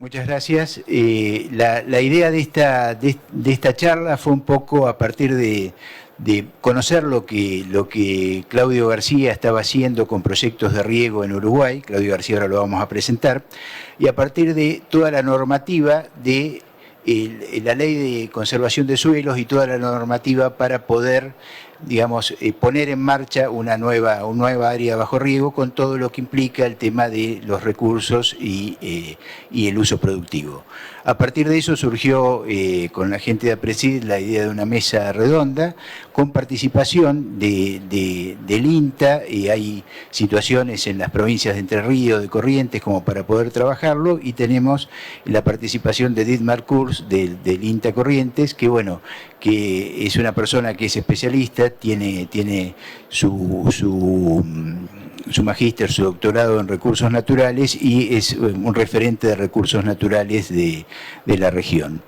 Muchas gracias. La idea de esta charla fue un poco a partir de conocer lo que Claudio García estaba haciendo con proyectos de riego en Uruguay. Claudio García ahora lo vamos a presentar. Y a partir de toda la normativa de la ley de conservación de suelos y toda la normativa para poder, digamos, poner en marcha una nueva área bajo riego con todo lo que implica el tema de los recursos y el uso productivo. A partir de eso surgió con la gente de APRESID la idea de una mesa redonda con participación del INTA, y hay situaciones en las provincias de Entre Ríos, de Corrientes, como para poder trabajarlo, y tenemos la participación de Dietmar Kurz del INTA Corrientes, que bueno, que es una persona que es especialista, tiene su magíster, su doctorado en recursos naturales y es un referente de recursos naturales de la región.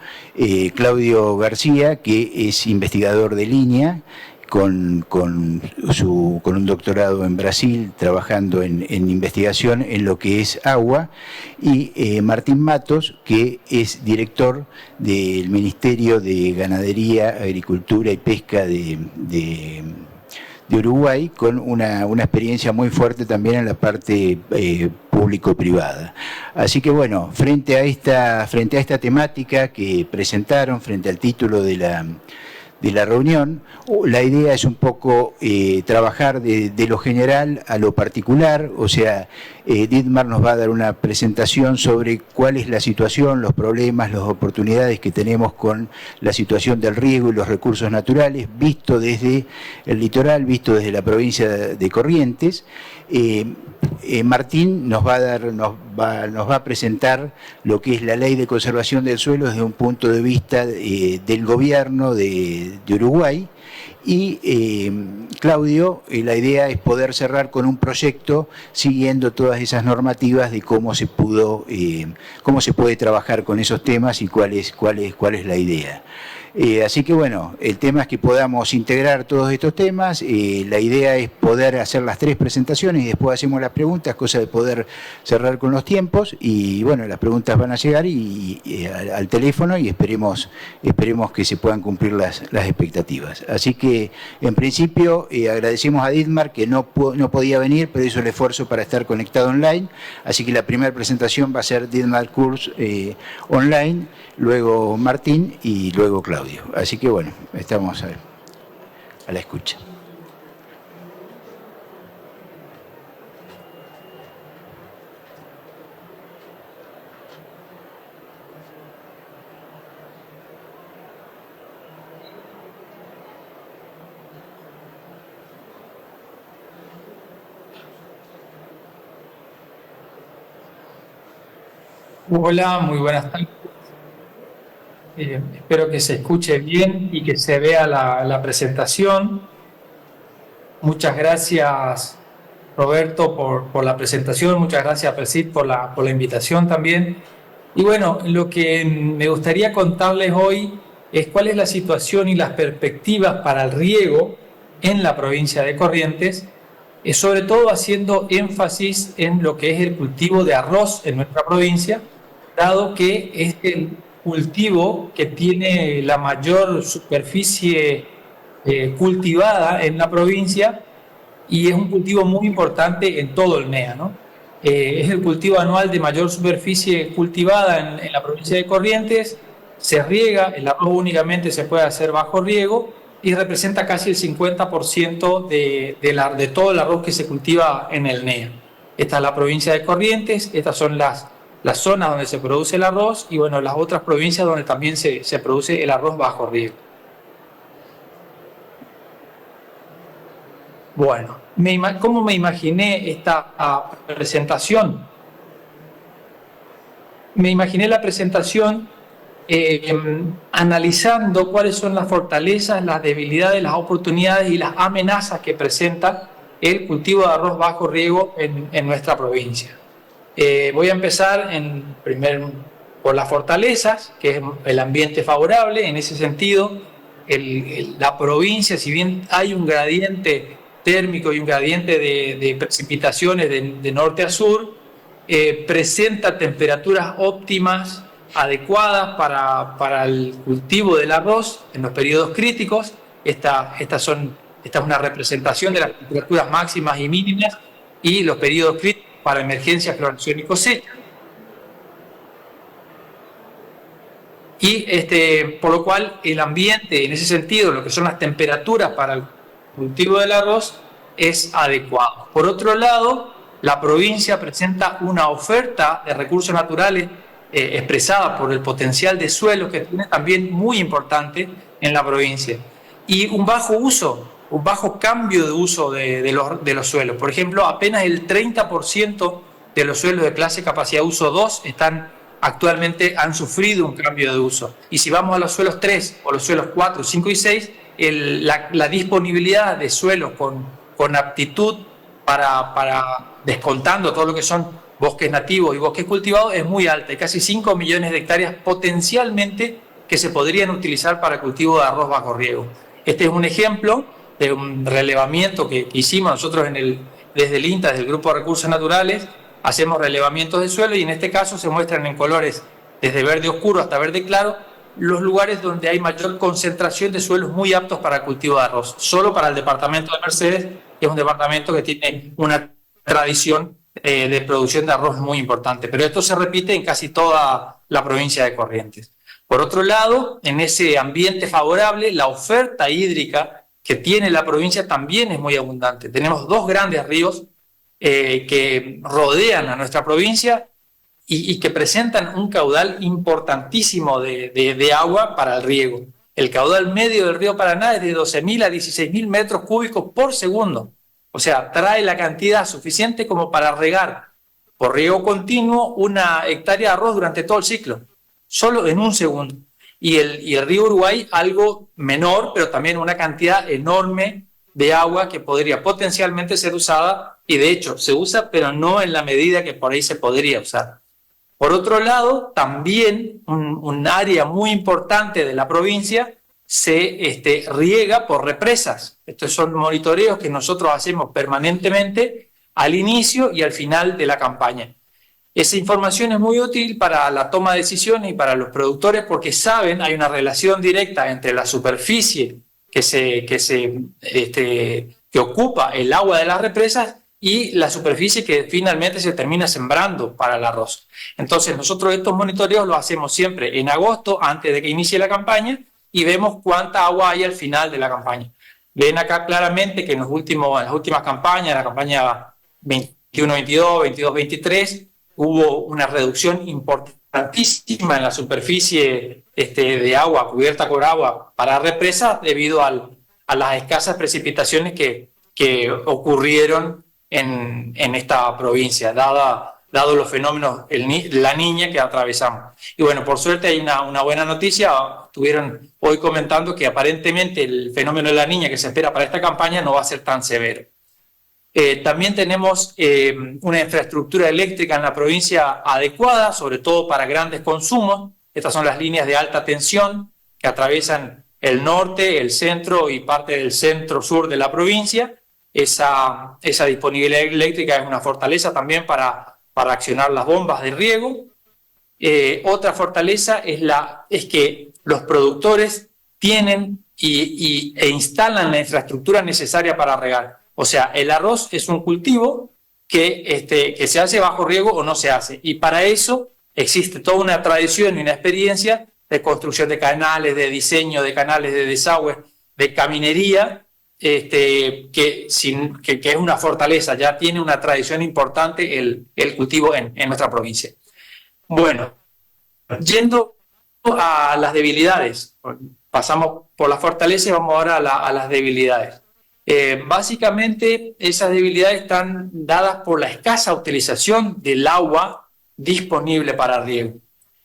Claudio García, que es investigador de línea, con un doctorado en Brasil, trabajando en investigación en lo que es agua, y Martín Matos, que es director del Ministerio de Ganadería, Agricultura y Pesca de Uruguay, con una experiencia muy fuerte también en la parte público-privada. Así que bueno, frente a esta temática que presentaron, frente al título de la reunión, la idea es un poco trabajar de lo general a lo particular. O sea, Dietmar nos va a dar una presentación sobre cuál es la situación, los problemas, las oportunidades que tenemos con la situación del riego y los recursos naturales, visto desde el litoral, visto desde la provincia de Corrientes. Martín nos va a presentar lo que es la ley de conservación del suelo desde un punto de vista del gobierno de Uruguay, y Claudio, la idea es poder cerrar con un proyecto siguiendo todas esas normativas de cómo se puede trabajar con esos temas y cuál es la idea. Así que bueno, el tema es que podamos integrar todos estos temas. La idea es poder hacer las 3 presentaciones y después hacemos las preguntas, cosa de poder cerrar con los tiempos. Y bueno, las preguntas van a llegar al teléfono, y esperemos que se puedan cumplir las expectativas. Así que en principio agradecemos a Dietmar, que no podía venir, pero hizo el esfuerzo para estar conectado online. Así que la primera presentación va a ser Dietmar Kurz online, luego Martín y luego Claudio. Así que bueno, estamos a la escucha. Hola, muy buenas tardes. Espero que se escuche bien y que se vea la presentación. Muchas gracias, Roberto, por la presentación. Muchas gracias, Presid, por la invitación también. Y bueno, lo que me gustaría contarles hoy es cuál es la situación y las perspectivas para el riego en la provincia de Corrientes, sobre todo haciendo énfasis en lo que es el cultivo de arroz en nuestra provincia, dado que es el cultivo que tiene la mayor superficie cultivada en la provincia, y es un cultivo muy importante en todo el NEA, ¿no? Es el cultivo anual de mayor superficie cultivada en la provincia de Corrientes. Se riega, el arroz únicamente se puede hacer bajo riego, y representa casi el 50% de todo el arroz que se cultiva en el NEA. Esta es la provincia de Corrientes, estas son las zonas donde se produce el arroz, y bueno, las otras provincias donde también se produce el arroz bajo riego. Bueno, ¿cómo me imaginé esta presentación? Me imaginé la presentación analizando cuáles son las fortalezas, las debilidades, las oportunidades y las amenazas que presenta el cultivo de arroz bajo riego en nuestra provincia. Voy a empezar por las fortalezas, que es el ambiente favorable. En ese sentido, la provincia, si bien hay un gradiente térmico y un gradiente de precipitaciones de norte a sur, presenta temperaturas óptimas adecuadas para el cultivo del arroz en los periodos críticos. Esta es una representación de las temperaturas máximas y mínimas y los periodos críticos para emergencia, floración y cosecha. Y por lo cual el ambiente, en ese sentido, lo que son las temperaturas para el cultivo del arroz, es adecuado. Por otro lado, la provincia presenta una oferta de recursos naturales expresada por el potencial de suelo que tiene también muy importante en la provincia. Y un bajo cambio de uso de los suelos. Por ejemplo, apenas el 30% de los suelos de clase capacidad de uso 2 actualmente han sufrido un cambio de uso. Y si vamos a los suelos 3 o los suelos 4, 5 y 6, la disponibilidad de suelos con aptitud para descontando todo lo que son bosques nativos y bosques cultivados es muy alta. Hay casi 5 millones de hectáreas potencialmente que se podrían utilizar para el cultivo de arroz bajo riego. Este es un ejemplo de un relevamiento que hicimos nosotros desde el INTA, desde el Grupo de Recursos Naturales. Hacemos relevamientos de suelo y en este caso se muestran en colores desde verde oscuro hasta verde claro los lugares donde hay mayor concentración de suelos muy aptos para el cultivo de arroz. Solo para el departamento de Mercedes, que es un departamento que tiene una tradición de producción de arroz muy importante, pero esto se repite en casi toda la provincia de Corrientes. Por otro lado, en ese ambiente favorable, la oferta hídrica que tiene la provincia también es muy abundante. Tenemos 2 grandes ríos que rodean a nuestra provincia y que presentan un caudal importantísimo de agua para el riego. El caudal medio del río Paraná es de 12.000 a 16.000 metros cúbicos por segundo. O sea, trae la cantidad suficiente como para regar por riego continuo 1 hectárea de arroz durante todo el ciclo, solo en un segundo. Y el río Uruguay, algo menor, pero también una cantidad enorme de agua que podría potencialmente ser usada, y de hecho se usa, pero no en la medida que por ahí se podría usar. Por otro lado, también un área muy importante de la provincia se riega por represas. Estos son monitoreos que nosotros hacemos permanentemente al inicio y al final de la campaña. Esa información es muy útil para la toma de decisiones y para los productores porque saben, hay una relación directa entre la superficie que ocupa el agua de las represas y la superficie que finalmente se termina sembrando para el arroz. Entonces nosotros estos monitoreos los hacemos siempre en agosto, antes de que inicie la campaña, y vemos cuánta agua hay al final de la campaña. Ven acá claramente que en las últimas campañas, la campaña 21-22, 22-23, hubo una reducción importantísima en la superficie de agua, cubierta con agua para represas, debido a las escasas precipitaciones que ocurrieron en esta provincia, dado los fenómenos, la niña que atravesamos. Y bueno, por suerte hay una buena noticia. Estuvieron hoy comentando que aparentemente el fenómeno de la niña que se espera para esta campaña no va a ser tan severo. También tenemos una infraestructura eléctrica en la provincia adecuada, sobre todo para grandes consumos. Estas son las líneas de alta tensión que atraviesan el norte, el centro y parte del centro-sur de la provincia. Esa disponibilidad eléctrica es una fortaleza también para accionar las bombas de riego. Otra fortaleza es que los productores tienen e instalan la infraestructura necesaria para regar. O sea, el arroz es un cultivo que se hace bajo riego o no se hace. Y para eso existe toda una tradición y una experiencia de construcción de canales, de diseño de canales de desagüe, de caminería, que es una fortaleza, ya tiene una tradición importante el cultivo en nuestra provincia. Bueno, yendo a las debilidades, pasamos por las fortalezas y vamos ahora a las debilidades. Básicamente esas debilidades están dadas por la escasa utilización del agua disponible para riego.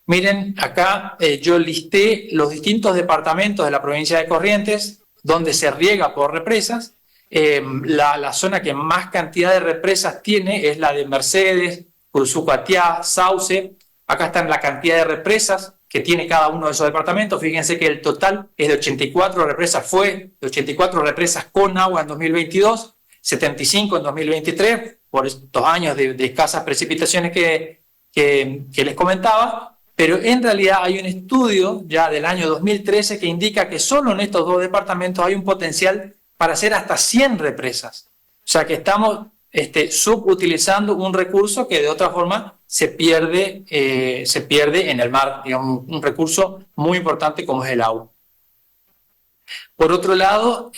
Miren, acá yo listé los distintos departamentos de la provincia de Corrientes donde se riega por represas. La zona que más cantidad de represas tiene es la de Mercedes, Curuzú-Cuatiá, Sauce. Acá están la cantidad de represas que tiene cada uno de esos departamentos. Fíjense que el total es de 84 represas, fue de 84 represas con agua en 2022, 75 en 2023, por estos años de escasas precipitaciones que les comentaba, pero en realidad hay un estudio ya del año 2013 que indica que solo en estos dos departamentos hay un potencial para hacer hasta 100 represas. O sea que estamos subutilizando un recurso que de otra forma se pierde en el mar, digamos, un recurso muy importante como es el agua. Por otro lado,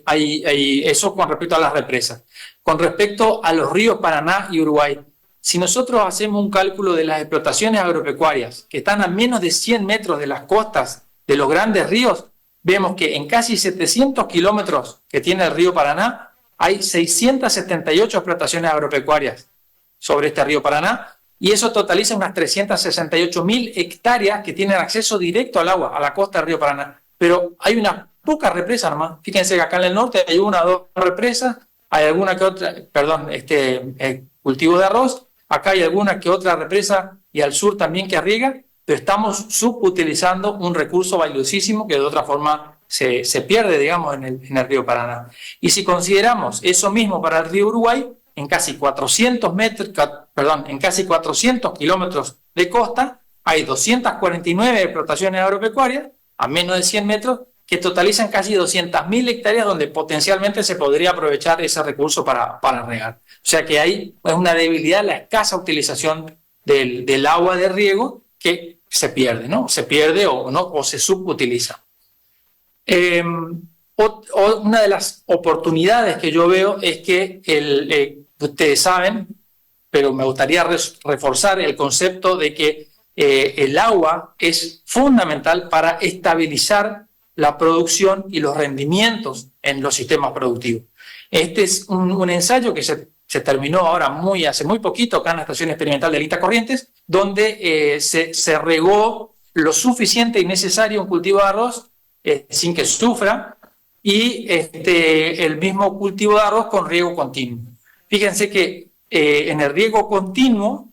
hay eso con respecto a las represas. Con respecto a los ríos Paraná y Uruguay, si nosotros hacemos un cálculo de las explotaciones agropecuarias que están a menos de 100 metros de las costas de los grandes ríos, vemos que en casi 700 kilómetros que tiene el río Paraná, hay 678 explotaciones agropecuarias sobre este río Paraná, y eso totaliza unas 368.000 hectáreas que tienen acceso directo al agua, a la costa del río Paraná. Pero hay unas pocas represas nomás. Fíjense que acá en el norte hay una o dos represas, hay alguna que otra, cultivo de arroz, acá hay alguna que otra represa y al sur también que riega, pero estamos subutilizando un recurso valiosísimo que de otra forma se pierde, digamos, en el río Paraná. Y si consideramos eso mismo para el río Uruguay, en casi 400 kilómetros de costa, hay 249 explotaciones agropecuarias a menos de 100 metros que totalizan casi 200.000 hectáreas donde potencialmente se podría aprovechar ese recurso para regar. O sea que hay una debilidad en la escasa utilización del agua de riego que se pierde, ¿no? Se pierde o se subutiliza. Una de las oportunidades que yo veo es que, ustedes saben, pero me gustaría reforzar el concepto de que el agua es fundamental para estabilizar la producción y los rendimientos en los sistemas productivos. Este es un ensayo que se terminó ahora hace muy poquito acá en la Estación Experimental de Alita Corrientes, donde se regó lo suficiente y necesario un cultivo de arroz sin que sufra, y el mismo cultivo de arroz con riego continuo. Fíjense que en el riego continuo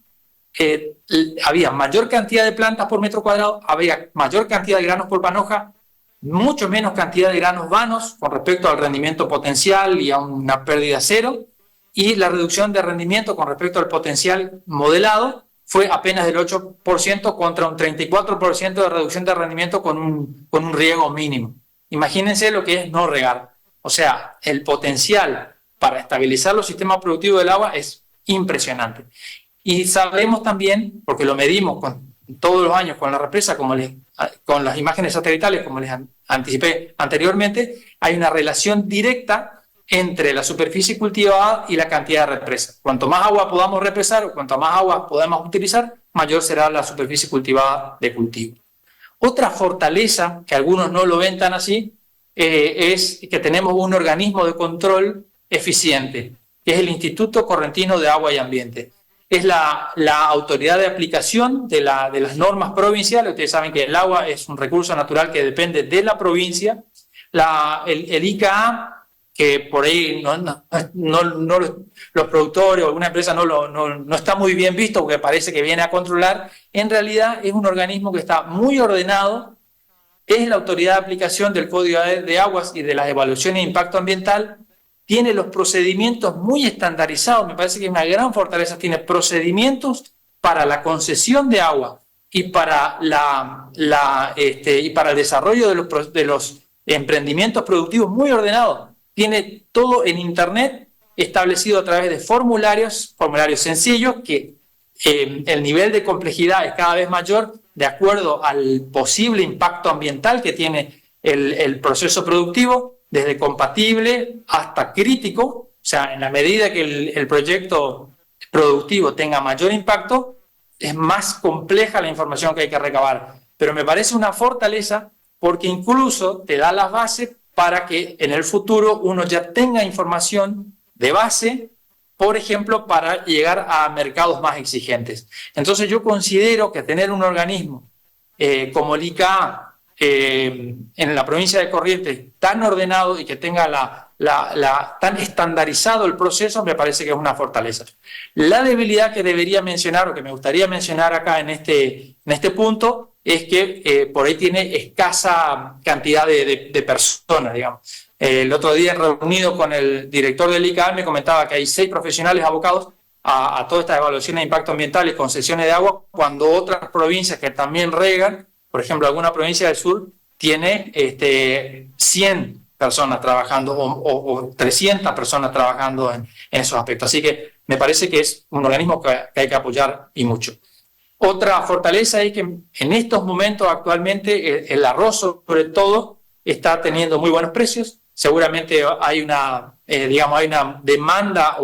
había mayor cantidad de plantas por metro cuadrado, había mayor cantidad de granos por panoja, mucho menos cantidad de granos vanos con respecto al rendimiento potencial y a una pérdida cero, y la reducción de rendimiento con respecto al potencial modelado fue apenas del 8% contra un 34% de reducción de rendimiento con un riego mínimo. Imagínense lo que es no regar. O sea, el potencial para estabilizar los sistemas productivos del agua es impresionante. Y sabemos también, porque lo medimos todos los años con la represa, con las imágenes satelitales, como les anticipé anteriormente, hay una relación directa entre la superficie cultivada y la cantidad de represa. Cuanto más agua podamos represar o cuanto más agua podamos utilizar, mayor será la superficie cultivada de cultivo. Otra fortaleza, que algunos no lo ven tan así, es que tenemos un organismo de control eficiente, que es el Instituto Correntino de Agua y Ambiente. Es la autoridad de aplicación de las normas provinciales. Ustedes saben que el agua es un recurso natural que depende de la provincia. El ICA, que por ahí los productores o alguna empresa no está muy bien visto porque parece que viene a controlar, en realidad es un organismo que está muy ordenado, es la autoridad de aplicación del Código de Aguas y de las evaluaciones de impacto ambiental, tiene los procedimientos muy estandarizados, me parece que es una gran fortaleza, tiene procedimientos para la concesión de agua y para, y para el desarrollo de los emprendimientos productivos muy ordenados. Tiene todo en Internet establecido a través de formularios sencillos, que el nivel de complejidad es cada vez mayor de acuerdo al posible impacto ambiental que tiene el proceso productivo, desde compatible hasta crítico. O sea, en la medida que el proyecto productivo tenga mayor impacto, es más compleja la información que hay que recabar. Pero me parece una fortaleza porque incluso te da las bases para que en el futuro uno ya tenga información de base, por ejemplo, para llegar a mercados más exigentes. Entonces yo considero que tener un organismo como el ICA en la provincia de Corrientes tan ordenado y que tenga tan estandarizado el proceso, me parece que es una fortaleza. La debilidad que debería mencionar o que me gustaría mencionar acá en este punto es que por ahí tiene escasa cantidad de personas, digamos. El otro día, reunido con el director del ICAM, me comentaba que hay 6 profesionales abocados a todas estas evaluaciones de impacto ambiental y concesiones de agua, cuando otras provincias que también regan, por ejemplo, alguna provincia del sur, tiene 100 personas trabajando o 300 personas trabajando en esos aspectos. Así que me parece que es un organismo que hay que apoyar y mucho. Otra fortaleza es que en estos momentos actualmente el arroz, sobre todo, está teniendo muy buenos precios. Seguramente hay una demanda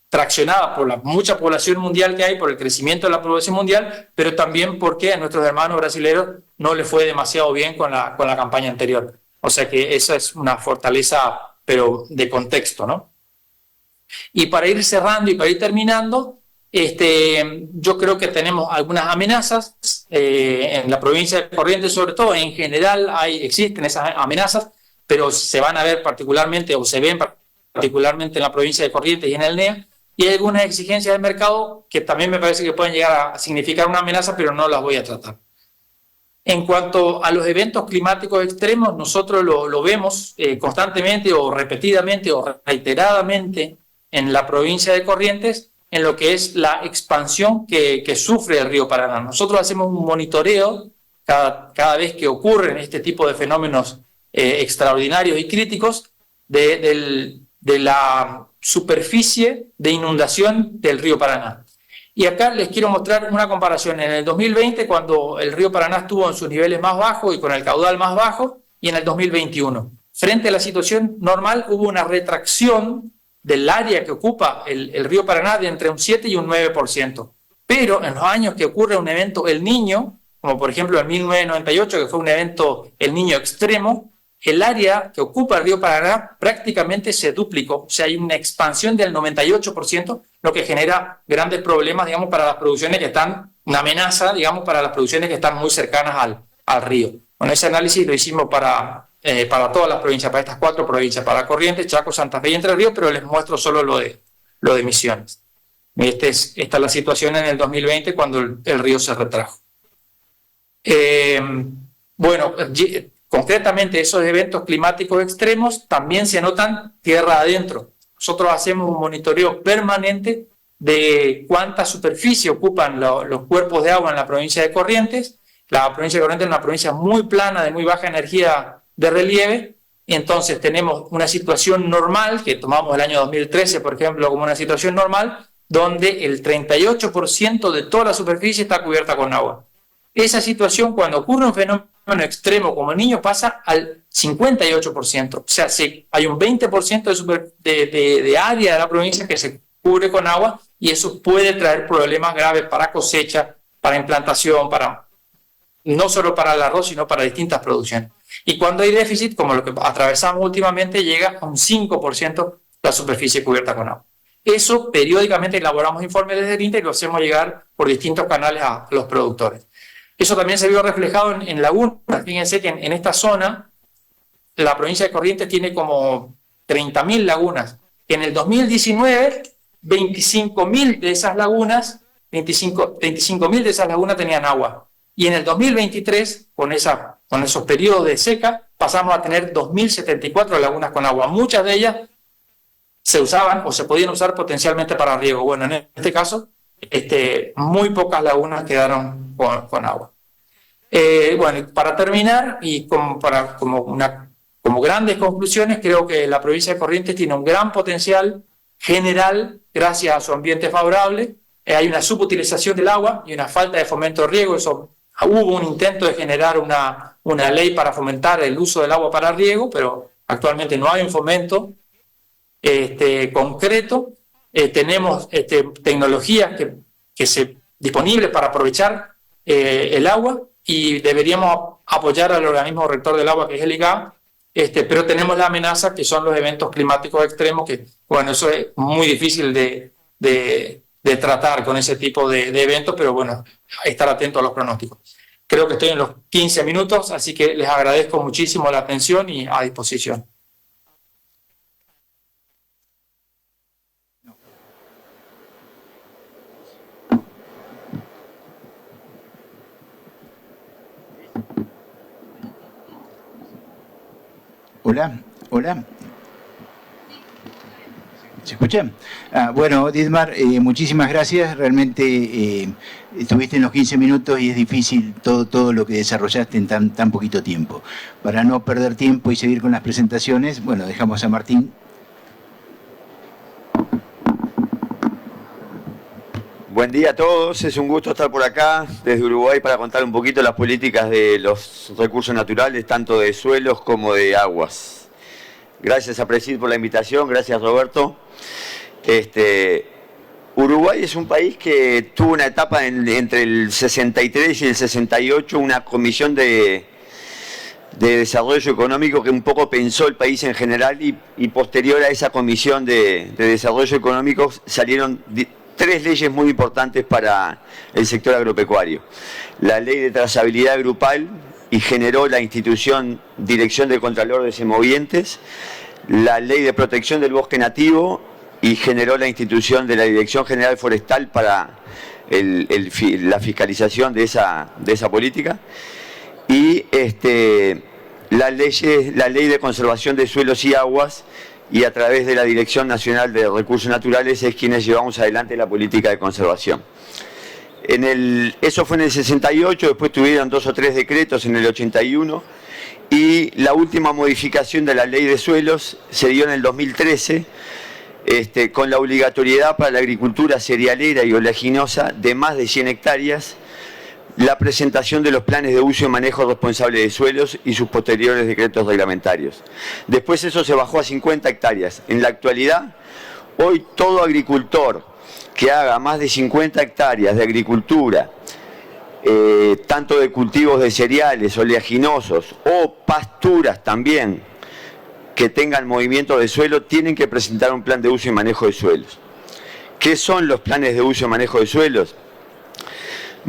traccionada por la mucha población mundial que hay, por el crecimiento de la población mundial, pero también porque a nuestros hermanos brasileños no les fue demasiado bien con la campaña anterior. O sea que esa es una fortaleza, pero de contexto, ¿no? Y para ir cerrando y para ir terminando, yo creo que tenemos algunas amenazas en la provincia de Corrientes, sobre todo. En general existen esas amenazas, pero se van a ver particularmente, o se ven particularmente en la provincia de Corrientes y en el NEA, y hay algunas exigencias del mercado que también me parece que pueden llegar a significar una amenaza, pero no las voy a tratar. En cuanto a los eventos climáticos extremos, nosotros lo vemos constantemente o repetidamente o reiteradamente en la provincia de Corrientes, en lo que es la expansión que sufre el río Paraná. Nosotros hacemos un monitoreo cada vez que ocurren este tipo de fenómenos extraordinarios y críticos de la superficie de inundación del río Paraná. Y acá les quiero mostrar una comparación. En el 2020, cuando el río Paraná estuvo en sus niveles más bajos y con el caudal más bajo, y en el 2021. Frente a la situación normal, hubo una retracción del área que ocupa el río Paraná de entre un 7 y un 9%. Pero en los años que ocurre un evento El Niño, como por ejemplo en 1998, que fue un evento El Niño extremo, el área que ocupa el río Paraná prácticamente se duplicó. O sea, hay una expansión del 98%, lo que genera grandes problemas, digamos, para las producciones que están, una amenaza, digamos, para las producciones que están muy cercanas al río. Bueno, ese análisis lo hicimos para todas las provincias, para estas 4 provincias, para Corrientes, Chaco, Santa Fe y Entre Ríos, pero les muestro solo lo de Misiones. Esta es la situación en el 2020 cuando el río se retrajo. Bueno, concretamente esos eventos climáticos extremos también se notan tierra adentro. Nosotros hacemos un monitoreo permanente de cuánta superficie ocupan los cuerpos de agua en la provincia de Corrientes. La provincia de Corrientes es una provincia muy plana, de muy baja energía de relieve, y entonces tenemos una situación normal, que tomamos el año 2013, por ejemplo, como una situación normal, donde el 38% de toda la superficie está cubierta con agua. Esa situación, cuando ocurre un fenómeno extremo como el Niño, pasa al 58%. O sea, hay un 20% de área de la provincia que se cubre con agua, y eso puede traer problemas graves para cosecha, para implantación, no solo para el arroz, sino para distintas producciones. Y cuando hay déficit, como lo que atravesamos últimamente, llega a un 5% la superficie cubierta con agua. Eso periódicamente elaboramos informes desde el INTA y lo hacemos llegar por distintos canales a los productores. Eso también se vio reflejado en lagunas. Fíjense que en esta zona la provincia de Corrientes tiene como 30.000 lagunas. En el 2019, 25.000 de esas lagunas, 25.000 de esas lagunas tenían agua. Y en el 2023, con esos periodos de seca, pasamos a tener 2.074 lagunas con agua. Muchas de ellas se usaban o se podían usar potencialmente para riego. Bueno, en este caso, muy pocas lagunas quedaron con agua. Bueno, para terminar, y como grandes conclusiones, creo que la provincia de Corrientes tiene un gran potencial general gracias a su ambiente favorable. Hay una subutilización del agua y una falta de fomento de riego. Hubo un intento de generar una ley para fomentar el uso del agua para riego, pero actualmente no hay un fomento concreto. Tenemos tecnologías disponibles para aprovechar el agua, y deberíamos apoyar al organismo rector del agua, que es el IGA, pero tenemos la amenaza que son los eventos climáticos extremos, que, bueno, eso es muy difícil de tratar con ese tipo de eventos, pero bueno, estar atento a los pronósticos. Creo que estoy en los 15 minutos, así que les agradezco muchísimo la atención y a disposición. Hola, hola. ¿Se escucha? Bueno, Dietmar, muchísimas gracias. Realmente estuviste en los 15 minutos y es difícil todo lo que desarrollaste en tan poquito tiempo. Para no perder tiempo y seguir con las presentaciones, bueno, dejamos a Martín. Buen día a todos, es un gusto estar por acá desde Uruguay para contar un poquito las políticas de los recursos naturales, tanto de suelos como de aguas. Gracias a Presid por la invitación, gracias Roberto. Uruguay es un país que tuvo una etapa entre el 63 y el 68, una comisión de desarrollo económico que un poco pensó el país en general y posterior a esa comisión de desarrollo económico salieron 3 leyes muy importantes para el sector agropecuario. La ley de trazabilidad grupal y generó la institución Dirección del Contralor de Semovientes, la ley de protección del bosque nativo y generó la institución de la Dirección General Forestal para la fiscalización de esa política y la ley de conservación de suelos y aguas, y a través de la Dirección Nacional de Recursos Naturales es quienes llevamos adelante la política de conservación. Eso fue en el 68, después tuvieron 2 o 3 decretos en el 81 y la última modificación de la ley de suelos se dio en el 2013 con la obligatoriedad para la agricultura cerealera y oleaginosa de más de 100 hectáreas, la presentación de los planes de uso y manejo responsable de suelos y sus posteriores decretos reglamentarios. Después eso se bajó a 50 hectáreas. En la actualidad, hoy todo agricultor que haga más de 50 hectáreas de agricultura, tanto de cultivos de cereales, oleaginosos o pasturas también, que tengan movimiento de suelo, tienen que presentar un plan de uso y manejo de suelos. ¿Qué son los planes de uso y manejo de suelos?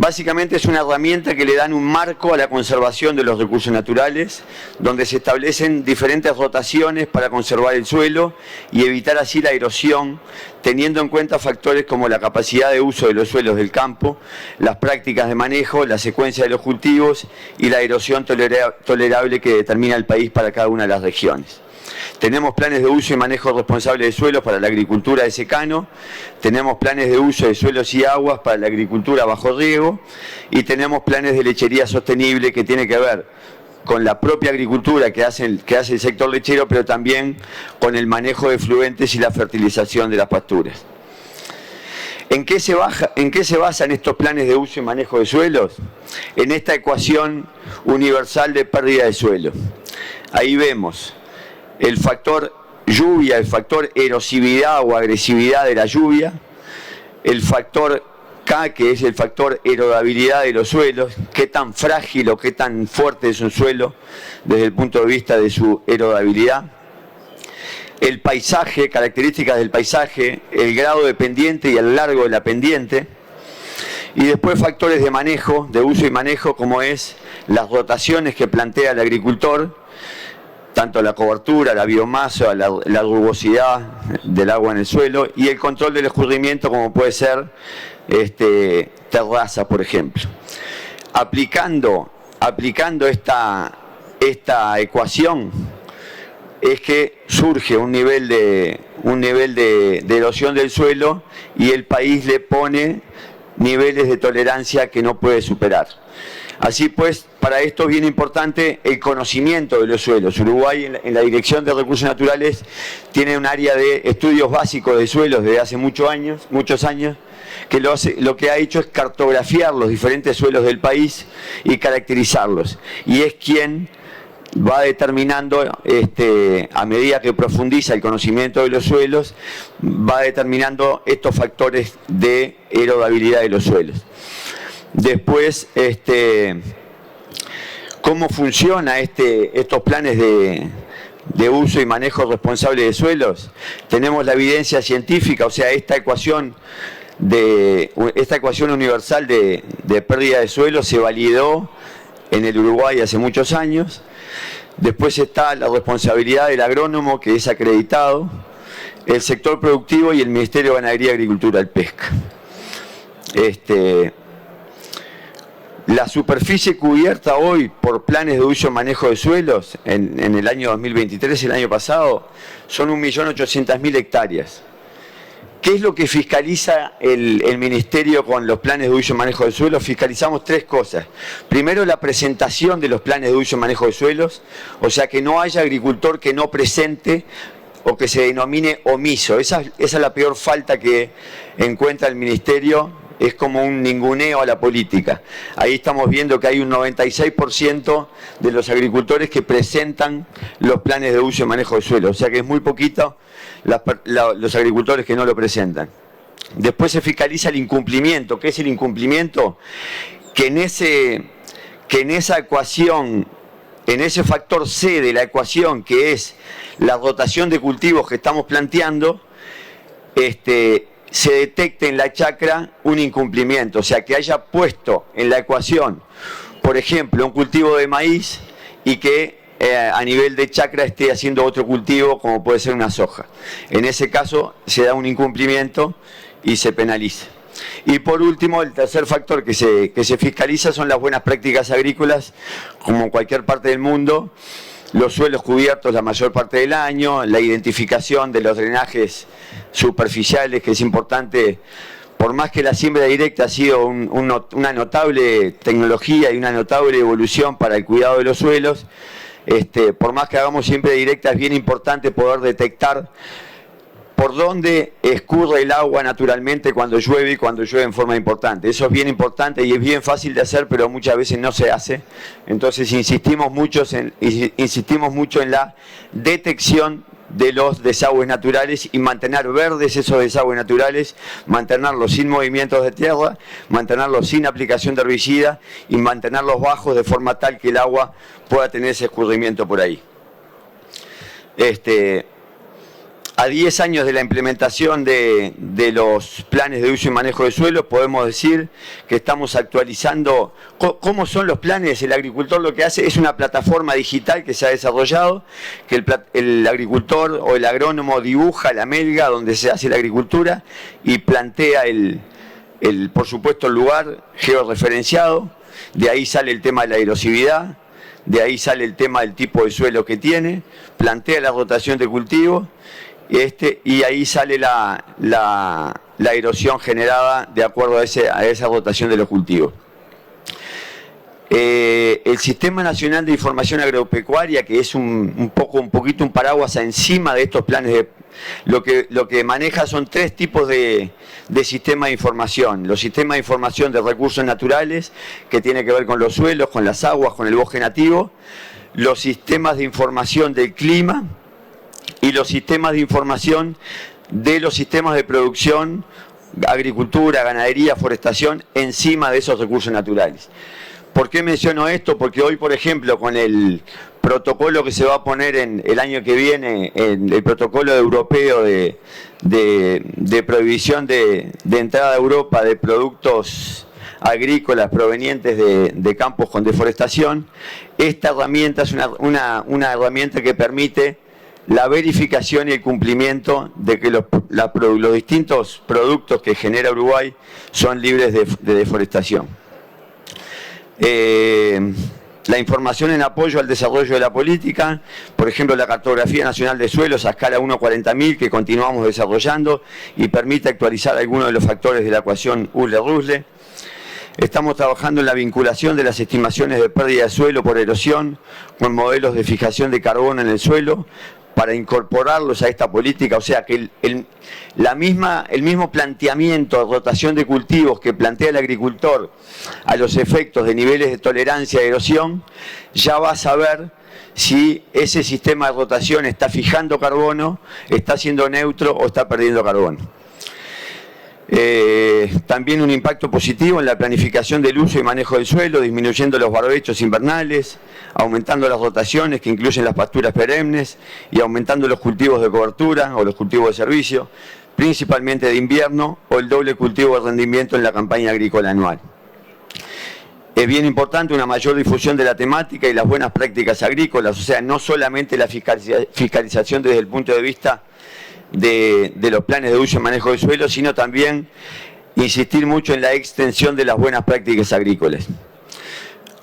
Básicamente es una herramienta que le dan un marco a la conservación de los recursos naturales, donde se establecen diferentes rotaciones para conservar el suelo y evitar así la erosión, teniendo en cuenta factores como la capacidad de uso de los suelos del campo, las prácticas de manejo, la secuencia de los cultivos y la erosión tolerable que determina el país para cada una de las regiones. Tenemos planes de uso y manejo responsable de suelos para la agricultura de secano, tenemos planes de uso de suelos y aguas para la agricultura bajo riego y tenemos planes de lechería sostenible que tiene que ver con la propia agricultura que hace el sector lechero, pero también con el manejo de fluentes y la fertilización de las pasturas. ¿En qué se basan estos planes de uso y manejo de suelos? En esta ecuación universal de pérdida de suelo. Ahí vemos el factor lluvia, el factor erosividad o agresividad de la lluvia, el factor K, que es el factor erodabilidad de los suelos, qué tan frágil o qué tan fuerte es un suelo desde el punto de vista de su erodabilidad, el paisaje, características del paisaje, el grado de pendiente y el largo de la pendiente, y después factores de manejo, de uso y manejo, como es las rotaciones que plantea el agricultor, tanto la cobertura, la biomasa, la rugosidad del agua en el suelo y el control del escurrimiento, como puede ser terrazas, por ejemplo. Aplicando esta ecuación es que surge un nivel de erosión del suelo y el país le pone niveles de tolerancia que no puede superar. Así pues, para esto es bien importante el conocimiento de los suelos. Uruguay, en la Dirección de Recursos Naturales, tiene un área de estudios básicos de suelos desde hace muchos años, que lo que ha hecho es cartografiar los diferentes suelos del país y caracterizarlos. Y es quien va determinando, a medida que profundiza el conocimiento de los suelos, va determinando estos factores de erodabilidad de los suelos. Después, ¿cómo funciona estos planes de uso y manejo responsable de suelos? Tenemos la evidencia científica, o sea, esta ecuación universal de pérdida de suelo se validó en el Uruguay hace muchos años. Después está la responsabilidad del agrónomo, que es acreditado, el sector productivo y el Ministerio de Ganadería, Agricultura y Pesca. La superficie cubierta hoy por planes de uso y manejo de suelos en el año 2023, el año pasado, son 1.800.000 hectáreas. ¿Qué es lo que fiscaliza el Ministerio con los planes de uso y manejo de suelos? Fiscalizamos tres cosas. Primero, la presentación de los planes de uso y manejo de suelos, o sea, que no haya agricultor que no presente o que se denomine omiso. Esa es la peor falta que encuentra el Ministerio. Es como un ninguneo a la política. Ahí estamos viendo que hay un 96% de los agricultores que presentan los planes de uso y manejo de suelo. O sea que es muy poquito los agricultores que no lo presentan. Después se fiscaliza el incumplimiento. ¿Qué es el incumplimiento? Que en esa ecuación, en ese factor C de la ecuación, que es la rotación de cultivos que estamos planteando, se detecte en la chacra un incumplimiento, o sea, que haya puesto en la ecuación, por ejemplo, un cultivo de maíz y que a nivel de chacra esté haciendo otro cultivo, como puede ser una soja. En ese caso se da un incumplimiento y se penaliza. Y por último, el tercer factor que se fiscaliza son las buenas prácticas agrícolas, como en cualquier parte del mundo. Los suelos cubiertos la mayor parte del año, la identificación de los drenajes superficiales, que es importante, por más que la siembra directa ha sido una notable tecnología y una notable evolución para el cuidado de los suelos, por más que hagamos siembra directa, es bien importante poder detectar por dónde escurre el agua naturalmente cuando llueve y cuando llueve en forma importante. Eso es bien importante y es bien fácil de hacer, pero muchas veces no se hace. Entonces insistimos mucho en la detección de los desagües naturales y mantener verdes esos desagües naturales, mantenerlos sin movimientos de tierra, mantenerlos sin aplicación de herbicida y mantenerlos bajos de forma tal que el agua pueda tener ese escurrimiento por ahí. A 10 años de la implementación de los planes de uso y manejo de suelos, podemos decir que estamos actualizando cómo son los planes. El agricultor lo que hace es una plataforma digital que se ha desarrollado, que el agricultor o el agrónomo dibuja la melga donde se hace la agricultura y plantea por supuesto, el lugar georreferenciado. De ahí sale el tema de la erosividad, de ahí sale el tema del tipo de suelo que tiene, plantea la rotación de cultivo. Y ahí sale la erosión generada de acuerdo a esa rotación de los cultivos. El Sistema Nacional de Información Agropecuaria, que es un poquito un paraguas encima de estos planes, lo que maneja son tres tipos de sistema de información. Los sistemas de información de recursos naturales, que tiene que ver con los suelos, con las aguas, con el bosque nativo. Los sistemas de información del clima, y los sistemas de información de los sistemas de producción, agricultura, ganadería, forestación, encima de esos recursos naturales. ¿Por qué menciono esto? Porque hoy, por ejemplo, con el protocolo que se va a poner en el año que viene, en el protocolo europeo de prohibición de entrada a Europa de productos agrícolas provenientes de campos con deforestación, esta herramienta es una herramienta que permite la verificación y el cumplimiento de que los distintos productos que genera Uruguay son libres de deforestación. La información en apoyo al desarrollo de la política, por ejemplo, la Cartografía Nacional de Suelos a escala 1:40.000 que continuamos desarrollando y permite actualizar algunos de los factores de la ecuación Usle-Rusle. Estamos trabajando en la vinculación de las estimaciones de pérdida de suelo por erosión con modelos de fijación de carbono en el suelo, para incorporarlos a esta política, o sea que el mismo planteamiento de rotación de cultivos que plantea el agricultor a los efectos de niveles de tolerancia a erosión, ya va a saber si ese sistema de rotación está fijando carbono, está siendo neutro o está perdiendo carbono. También un impacto positivo en la planificación del uso y manejo del suelo, disminuyendo los barbechos invernales, aumentando las rotaciones que incluyen las pasturas perennes y aumentando los cultivos de cobertura o los cultivos de servicio, principalmente de invierno, o el doble cultivo de rendimiento en la campaña agrícola anual. Es bien importante una mayor difusión de la temática y las buenas prácticas agrícolas, o sea, no solamente la fiscalización desde el punto de vista de los planes de uso y manejo de suelo, sino también insistir mucho en la extensión de las buenas prácticas agrícolas.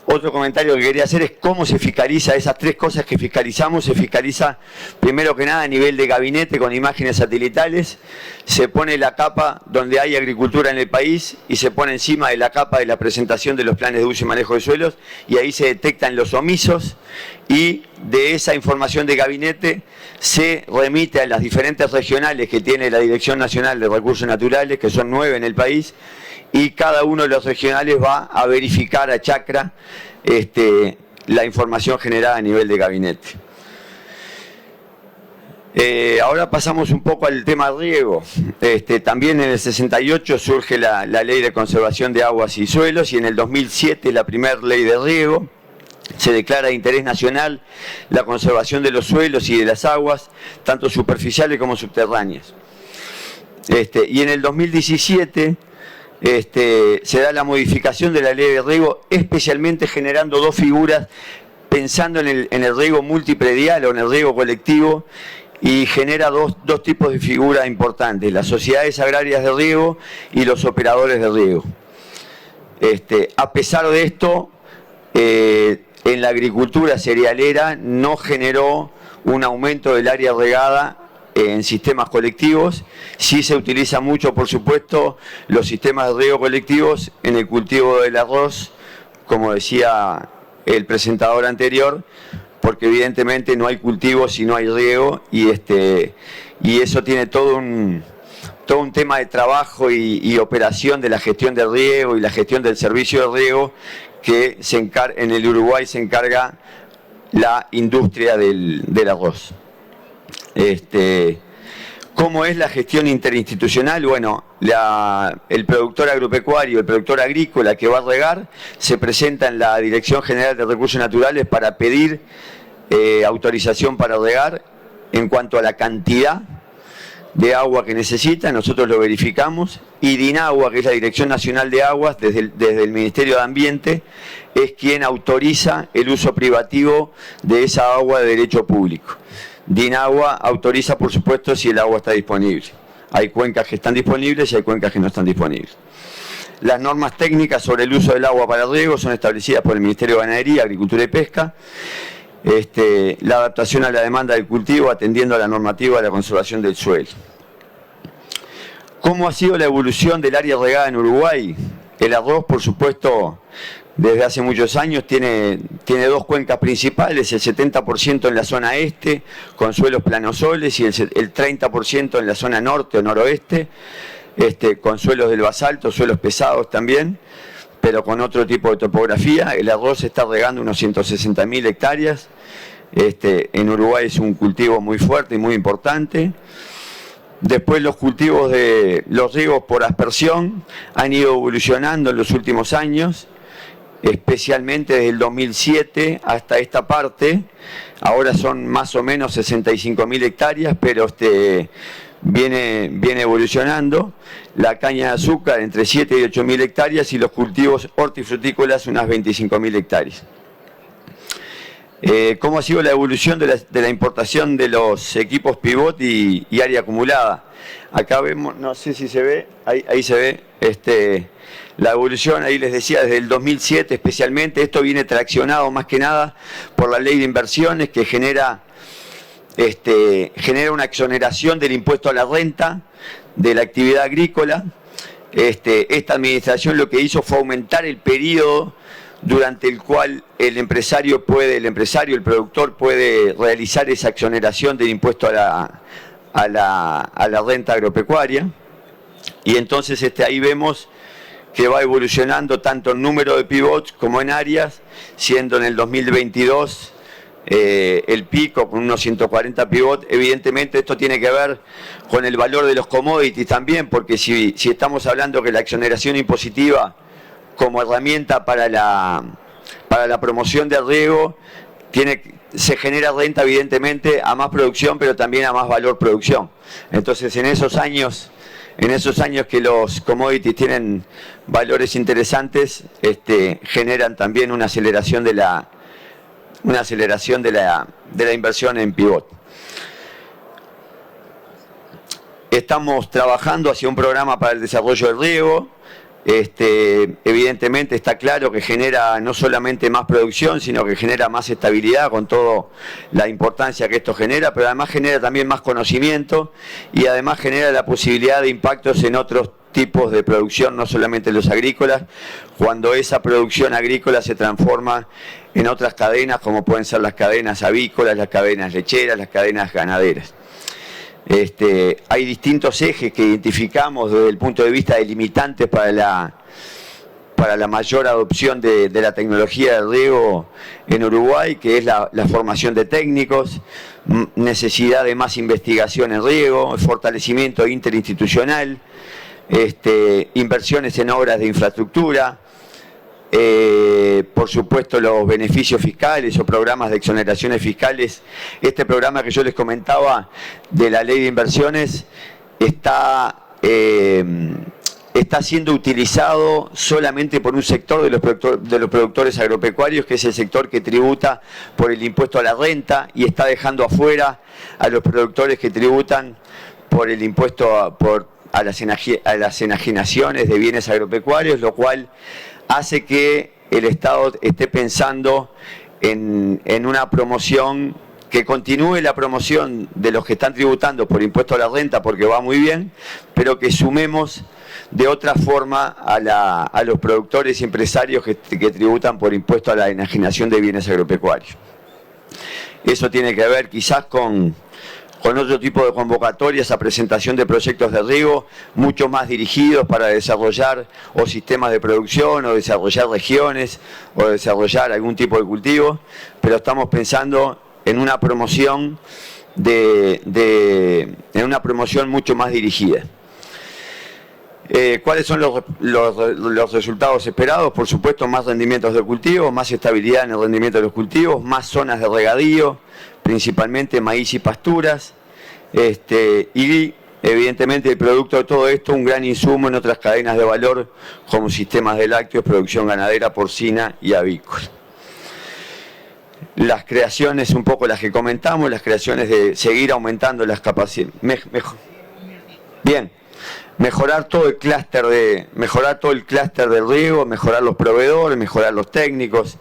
Otro comentario que quería hacer es cómo se fiscaliza esas tres cosas que fiscalizamos. Se fiscaliza primero que nada a nivel de gabinete con imágenes satelitales, se pone la capa donde hay agricultura en el país y se pone encima de la capa de la presentación de los planes de uso y manejo de suelos, y ahí se detectan los omisos, y de esa información de gabinete se remite a las diferentes regionales que tiene la Dirección Nacional de Recursos Naturales, que son 9 en el país, y cada uno de los regionales va a verificar a chacra la información generada a nivel de gabinete. Ahora pasamos un poco al tema riego. También en el 68 surge la Ley de Conservación de Aguas y Suelos, y en el 2007 la primera ley de riego. Se declara de interés nacional la conservación de los suelos y de las aguas, tanto superficiales como subterráneas. Y en el 2017 se da la modificación de la ley de riego, especialmente generando dos figuras, pensando en el riego multipredial o en el riego colectivo, y genera dos tipos de figuras importantes: las sociedades agrarias de riego y los operadores de riego. A pesar de esto, en la agricultura cerealera no generó un aumento del área regada en sistemas colectivos. Sí se utiliza mucho, por supuesto, los sistemas de riego colectivos en el cultivo del arroz, como decía el presentador anterior, porque evidentemente no hay cultivo si no hay riego, y eso tiene todo un tema de trabajo y operación de la gestión del riego y la gestión del servicio de riego que en el Uruguay se encarga la industria del arroz. ¿Cómo es la gestión interinstitucional? Bueno, el productor agropecuario, el productor agrícola que va a regar, se presenta en la Dirección General de Recursos Naturales para pedir autorización para regar en cuanto a la cantidad de agua que necesita. Nosotros lo verificamos, y DINAGUA, que es la Dirección Nacional de Aguas, desde el Ministerio de Ambiente, es quien autoriza el uso privativo de esa agua de derecho público. DINAGUA autoriza, por supuesto, si el agua está disponible. Hay cuencas que están disponibles y hay cuencas que no están disponibles. Las normas técnicas sobre el uso del agua para riego son establecidas por el Ministerio de Ganadería, Agricultura y Pesca. La adaptación a la demanda del cultivo atendiendo a la normativa de la conservación del suelo. ¿Cómo ha sido la evolución del área regada en Uruguay? El arroz, por supuesto, desde hace muchos años tiene dos cuencas principales: el 70% en la zona este, con suelos planosoles, y el 30% en la zona norte o noroeste, con suelos del basalto, suelos pesados también, pero con otro tipo de topografía. El arroz se está regando unos 160.000 hectáreas. En Uruguay es un cultivo muy fuerte y muy importante. Después los cultivos de los riegos por aspersión han ido evolucionando en los últimos años, especialmente desde el 2007 hasta esta parte. Ahora son más o menos 65.000 hectáreas, pero viene evolucionando. La caña de azúcar entre 7 y 8.000 hectáreas, y los cultivos hortifrutícolas unas 25.000 hectáreas. ¿Cómo ha sido la evolución de la importación de los equipos pivot y área acumulada? Acá vemos, no sé si se ve, ahí se ve la evolución. Ahí les decía, desde el 2007 especialmente. Esto viene traccionado más que nada por la ley de inversiones, que genera una exoneración del impuesto a la renta de la actividad agrícola. Esta administración lo que hizo fue aumentar el periodo durante el cual el productor puede realizar esa exoneración del impuesto a la renta agropecuaria. Y entonces ahí vemos que va evolucionando tanto en número de pivots como en áreas, siendo en el 2022 el pico con unos 140 pivots. Evidentemente esto tiene que ver con el valor de los commodities también, porque si estamos hablando que la exoneración impositiva como herramienta para la promoción del riego se genera renta evidentemente a más producción, pero también a más valor producción. Entonces en esos años que los commodities tienen valores interesantes, generan también una aceleración de la inversión en pivot. Estamos trabajando hacia un programa para el desarrollo del riego. Evidentemente está claro que genera no solamente más producción, sino que genera más estabilidad con toda la importancia que esto genera, pero además genera también más conocimiento y además genera la posibilidad de impactos en otros tipos de producción, no solamente los agrícolas, cuando esa producción agrícola se transforma en otras cadenas, como pueden ser las cadenas avícolas, las cadenas lecheras, las cadenas ganaderas. Hay distintos ejes que identificamos desde el punto de vista de limitantes para la mayor adopción de la tecnología del riego en Uruguay, que es la formación de técnicos, necesidad de más investigación en riego, fortalecimiento interinstitucional, inversiones en obras de infraestructura, por supuesto los beneficios fiscales o programas de exoneraciones fiscales. Este programa que yo les comentaba de la ley de inversiones está siendo utilizado solamente por un sector de los productores agropecuarios, que es el sector que tributa por el impuesto a la renta, y está dejando afuera a los productores que tributan por el impuesto a las enajenaciones de bienes agropecuarios, lo cual hace que el Estado esté pensando en una promoción, que continúe la promoción de los que están tributando por impuesto a la renta, porque va muy bien, pero que sumemos de otra forma a los productores y empresarios que tributan por impuesto a la enajenación de bienes agropecuarios. Eso tiene que ver quizás con otro tipo de convocatorias a presentación de proyectos de riego, mucho más dirigidos para desarrollar o sistemas de producción, o desarrollar regiones, o desarrollar algún tipo de cultivo, pero estamos pensando en una promoción en una promoción mucho más dirigida. ¿Cuáles son los resultados esperados? Por supuesto, más rendimientos de cultivo, más estabilidad en el rendimiento de los cultivos, más zonas de regadío, principalmente maíz y pasturas, y evidentemente el producto de todo esto, un gran insumo en otras cadenas de valor como sistemas de lácteos, producción ganadera, porcina y avícola. Las creaciones, un poco las que comentamos, las creaciones de seguir aumentando las capacidades. Bien. Mejorar todo el clúster del riego, mejorar los proveedores, mejorar los técnicos,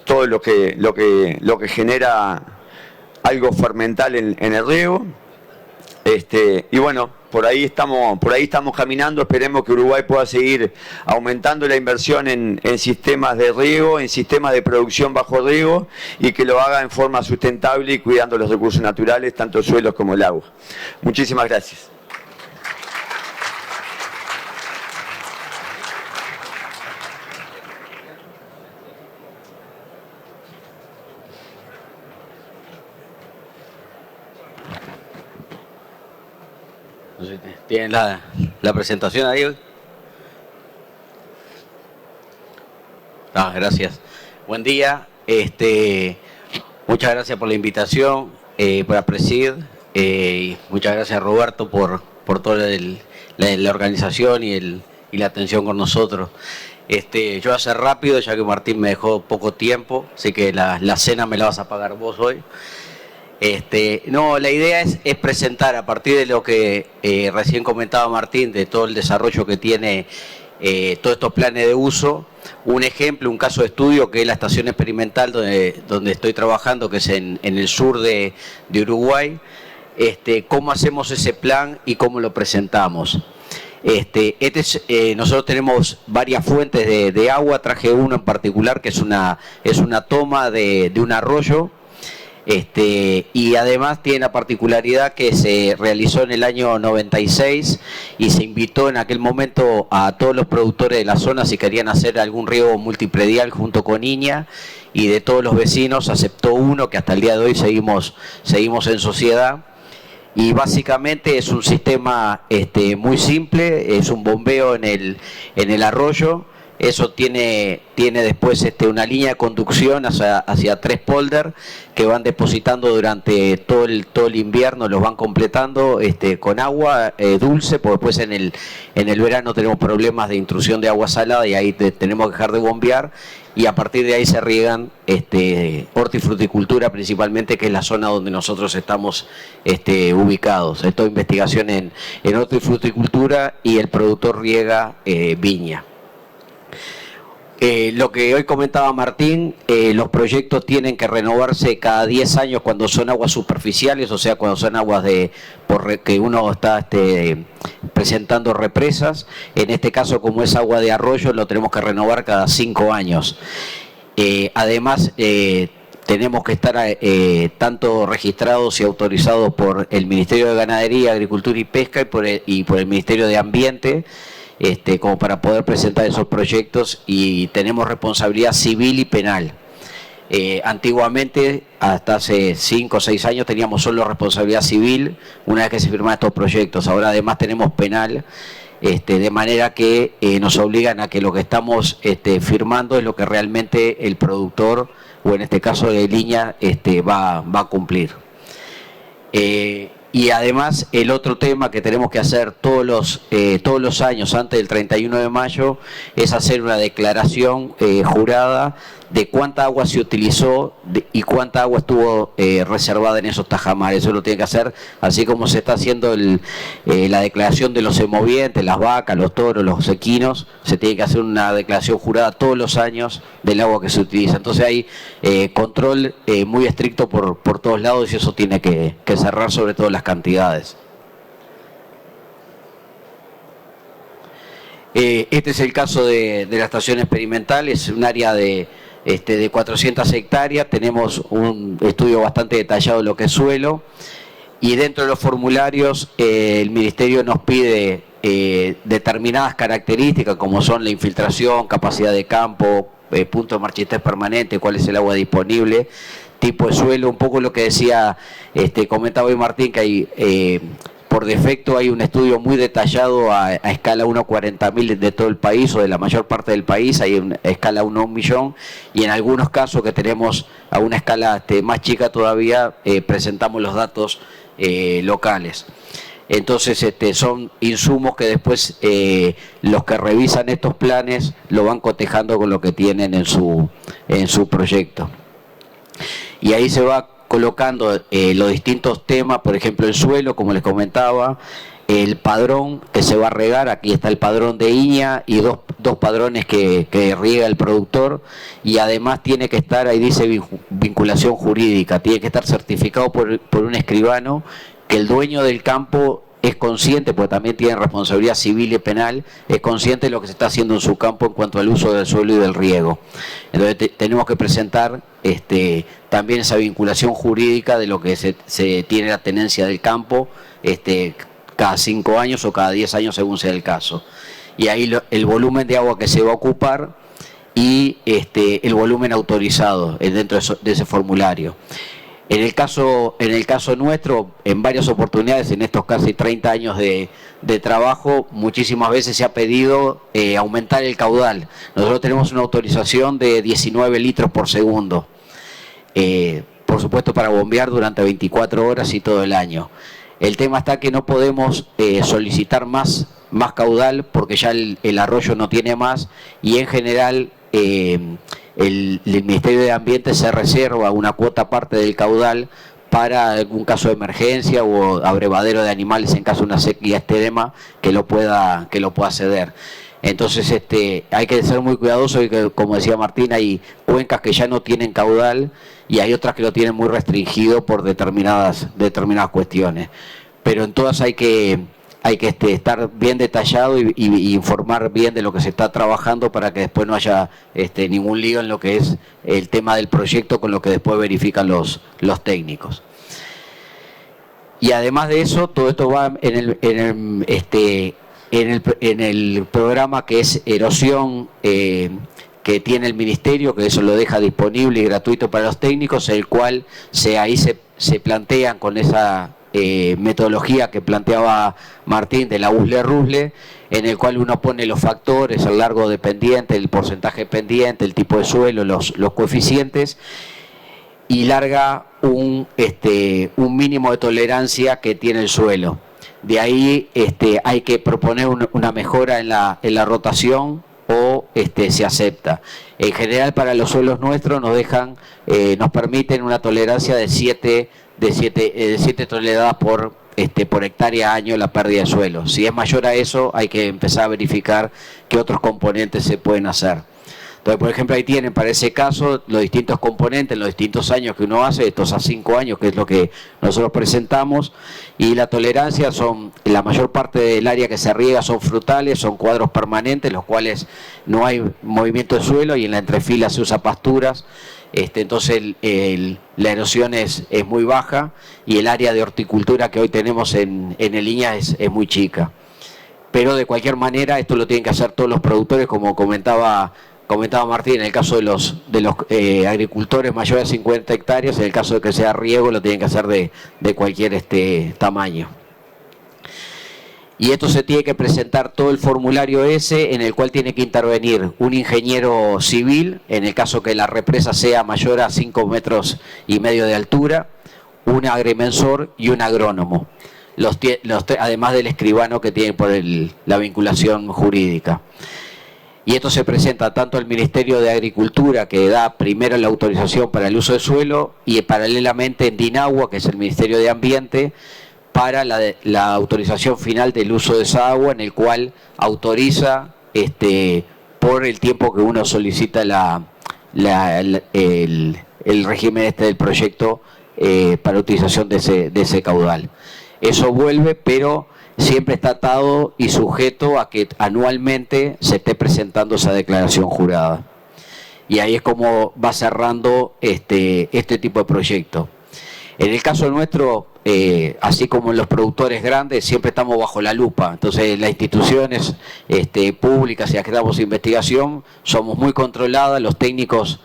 todo lo que genera algo fermental en el riego. Y bueno, por ahí estamos caminando. Esperemos que Uruguay pueda seguir aumentando la inversión en sistemas de riego, en sistemas de producción bajo riego, y que lo haga en forma sustentable y cuidando los recursos naturales, tanto suelos como el agua. Muchísimas gracias. ¿Tienen la presentación ahí? Gracias. Buen día. Muchas gracias por la invitación, para presidir. Muchas gracias, Roberto, por toda la organización y la atención con nosotros. Yo voy a ser rápido, ya que Martín me dejó poco tiempo, así que la cena me la vas a pagar vos hoy. No, la idea es presentar, a partir de lo que recién comentaba Martín, de todo el desarrollo que tiene todos estos planes de uso, un ejemplo, un caso de estudio, que es la estación experimental donde estoy trabajando, que es en el sur de Uruguay, cómo hacemos ese plan y cómo lo presentamos. Nosotros tenemos varias fuentes de agua, traje uno en particular, que es una toma de un arroyo. Y además tiene la particularidad que se realizó en el año 96 y se invitó en aquel momento a todos los productores de la zona si querían hacer algún riego multipredial junto con INIA, y de todos los vecinos aceptó uno, que hasta el día de hoy seguimos en sociedad. Y básicamente es un sistema muy simple, es un bombeo en el arroyo. Eso tiene después una línea de conducción hacia 3 polders que van depositando durante todo el invierno, los van completando con agua dulce, porque después en el verano tenemos problemas de intrusión de agua salada y ahí tenemos que dejar de bombear, y a partir de ahí se riegan hortifruticultura principalmente, que es la zona donde nosotros estamos ubicados. Esto es investigación en hortifruticultura, y el productor riega viña. Lo que hoy comentaba Martín, los proyectos tienen que renovarse cada 10 años cuando son aguas superficiales, o sea, cuando son aguas que uno está presentando represas. En este caso, como es agua de arroyo, lo tenemos que renovar cada 5 años. Además, tenemos que estar tanto registrados y autorizados por el Ministerio de Ganadería, Agricultura y Pesca y por el Ministerio de Ambiente, como para poder presentar esos proyectos, y tenemos responsabilidad civil y penal. Antiguamente, hasta hace 5 o 6 años, teníamos solo responsabilidad civil una vez que se firmaban estos proyectos. Ahora además tenemos penal, de manera que nos obligan a que lo que estamos firmando es lo que realmente el productor, o en este caso de línea, va a cumplir. Y además, el otro tema que tenemos que hacer todos los años antes del 31 de mayo es hacer una declaración jurada de cuánta agua se utilizó y cuánta agua estuvo reservada en esos tajamares. Eso lo tiene que hacer, así como se está haciendo la declaración de los semovientes, las vacas, los toros, los equinos. Se tiene que hacer una declaración jurada todos los años del agua que se utiliza. Entonces hay control muy estricto por todos lados, y eso tiene que cerrar sobre todo las cantidades. Este es el caso de la estación experimental. Es un área de 400 hectáreas. Tenemos un estudio bastante detallado de lo que es suelo, y dentro de los formularios el Ministerio nos pide determinadas características, como son la infiltración, capacidad de campo, punto de marchitez permanente, cuál es el agua disponible, tipo de suelo, un poco lo que decía, comentaba hoy Martín, que hay por defecto hay un estudio muy detallado a escala 1/40.000 de todo el país, o de la mayor parte del país. Hay una escala 1/1.000.000, y en algunos casos que tenemos a una escala más chica todavía, presentamos los datos locales. Entonces son insumos que después los que revisan estos planes lo van cotejando con lo que tienen en su proyecto. Y ahí se va colocando los distintos temas, por ejemplo el suelo, como les comentaba, el padrón que se va a regar. Aquí está el padrón de INEA y dos padrones que riega el productor, y además tiene que estar, ahí dice vinculación jurídica, tiene que estar certificado por un escribano, que el dueño del campo es consciente, porque también tiene responsabilidad civil y penal, es consciente de lo que se está haciendo en su campo en cuanto al uso del suelo y del riego. Entonces tenemos que presentar también esa vinculación jurídica de lo que se tiene la tenencia del campo, cada 5 años o cada 10 años según sea el caso. Y ahí el volumen de agua que se va a ocupar y el volumen autorizado dentro de ese formulario. En el caso nuestro, en varias oportunidades, en estos casi 30 años de trabajo, muchísimas veces se ha pedido aumentar el caudal. Nosotros tenemos una autorización de 19 litros por segundo, por supuesto para bombear durante 24 horas y todo el año. El tema está que no podemos solicitar más caudal, porque ya el arroyo no tiene más, y en general el Ministerio de Ambiente se reserva una cuota aparte del caudal para algún caso de emergencia o abrevadero de animales en caso de una sequía extrema que lo pueda ceder. Entonces hay que ser muy cuidadoso, y que, como decía Martín, hay cuencas que ya no tienen caudal y hay otras que lo tienen muy restringido por determinadas cuestiones. Pero en todas hay que estar bien detallado y informar bien de lo que se está trabajando, para que después no haya ningún lío en lo que es el tema del proyecto con lo que después verifican los técnicos. Y además de eso, todo esto va en el programa que es erosión, que tiene el Ministerio, que eso lo deja disponible y gratuito para los técnicos, el cual ahí se plantean con esa metodología que planteaba Martín de la USLE-RUSLE, en el cual uno pone los factores, el largo de pendiente, el porcentaje pendiente, el tipo de suelo, los coeficientes, y larga un mínimo de tolerancia que tiene el suelo. De ahí hay que proponer una mejora en la rotación, o se acepta. En general, para los suelos nuestros nos permiten una tolerancia de 7 toneladas por hectárea año la pérdida de suelo. Si es mayor a eso, hay que empezar a verificar qué otros componentes se pueden hacer. Entonces, por ejemplo, ahí tienen para ese caso los distintos componentes, los distintos años que uno hace, estos a 5 años, que es lo que nosotros presentamos, y la tolerancia son, la mayor parte del área que se riega son frutales, son cuadros permanentes, los cuales no hay movimiento de suelo, y en la entrefila se usa pasturas. Entonces la erosión es muy baja, y el área de horticultura que hoy tenemos en el INIA es muy chica. Pero de cualquier manera esto lo tienen que hacer todos los productores, como comentaba Martín, en el caso de los agricultores mayores de 50 hectáreas, en el caso de que sea riego lo tienen que hacer de cualquier tamaño. Y esto se tiene que presentar todo el formulario ese, en el cual tiene que intervenir un ingeniero civil, en el caso que la represa sea mayor a 5,5 metros de altura, un agrimensor y un agrónomo, además del escribano que tiene por la vinculación jurídica. Y esto se presenta tanto al Ministerio de Agricultura, que da primero la autorización para el uso de suelo, y paralelamente en DINAGUA, que es el Ministerio de Ambiente, para la autorización final del uso de esa agua, en el cual autoriza por el tiempo que uno solicita el régimen del proyecto para utilización de ese caudal. Eso vuelve, pero siempre está atado y sujeto a que anualmente se esté presentando esa declaración jurada. Y ahí es como va cerrando este tipo de proyecto. En el caso nuestro, así como en los productores grandes, siempre estamos bajo la lupa. Entonces, las instituciones públicas y las que damos investigación somos muy controladas, los técnicos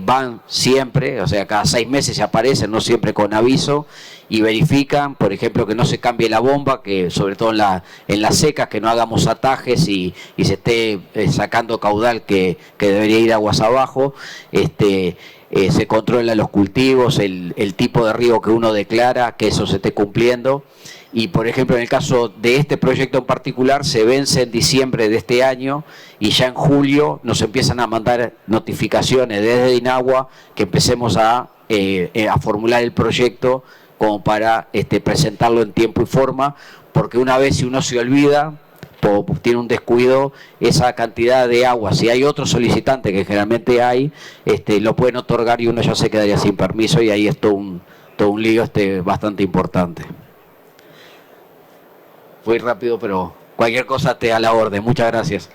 van siempre, o sea, cada 6 meses se aparecen, no siempre con aviso, y verifican, por ejemplo, que no se cambie la bomba, que sobre todo en las secas, que no hagamos atajes y se esté sacando caudal que debería ir aguas abajo. Se controla los cultivos, el tipo de riego que uno declara, que eso se esté cumpliendo. Y por ejemplo, en el caso de este proyecto en particular, se vence en diciembre de este año, y ya en julio nos empiezan a mandar notificaciones desde DINAGUA que empecemos a formular el proyecto como para presentarlo en tiempo y forma, porque una vez, si uno se olvida, tiene un descuido, esa cantidad de agua, si hay otro solicitante, que generalmente hay, lo pueden otorgar y uno ya se quedaría sin permiso, y ahí es todo un lío bastante importante. Fui rápido, pero cualquier cosa a la orden. Muchas gracias.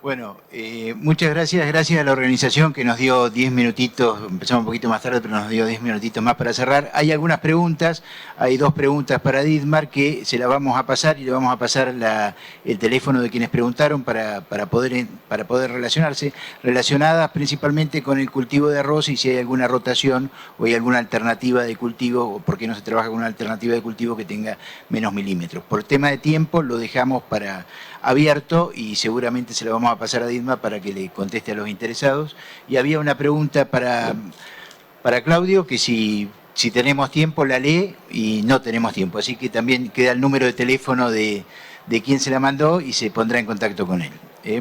Bueno, muchas gracias. Gracias a la organización que nos dio 10 minutitos, empezamos un poquito más tarde, pero nos dio 10 minutitos más para cerrar. Hay algunas preguntas, hay 2 preguntas para Dietmar que se las vamos a pasar, y le vamos a pasar el teléfono de quienes preguntaron para poder relacionarse, relacionadas principalmente con el cultivo de arroz, y si hay alguna rotación o hay alguna alternativa de cultivo, o por qué no se trabaja con una alternativa de cultivo que tenga menos milímetros. Por tema de tiempo lo dejamos para abierto, y seguramente se lo vamos a pasar a Dietmar para que le conteste a los interesados. Y había una pregunta para Claudio, que si tenemos tiempo la lee, y no tenemos tiempo, así que también queda el número de teléfono de quien se la mandó y se pondrá en contacto con él.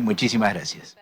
Muchísimas gracias.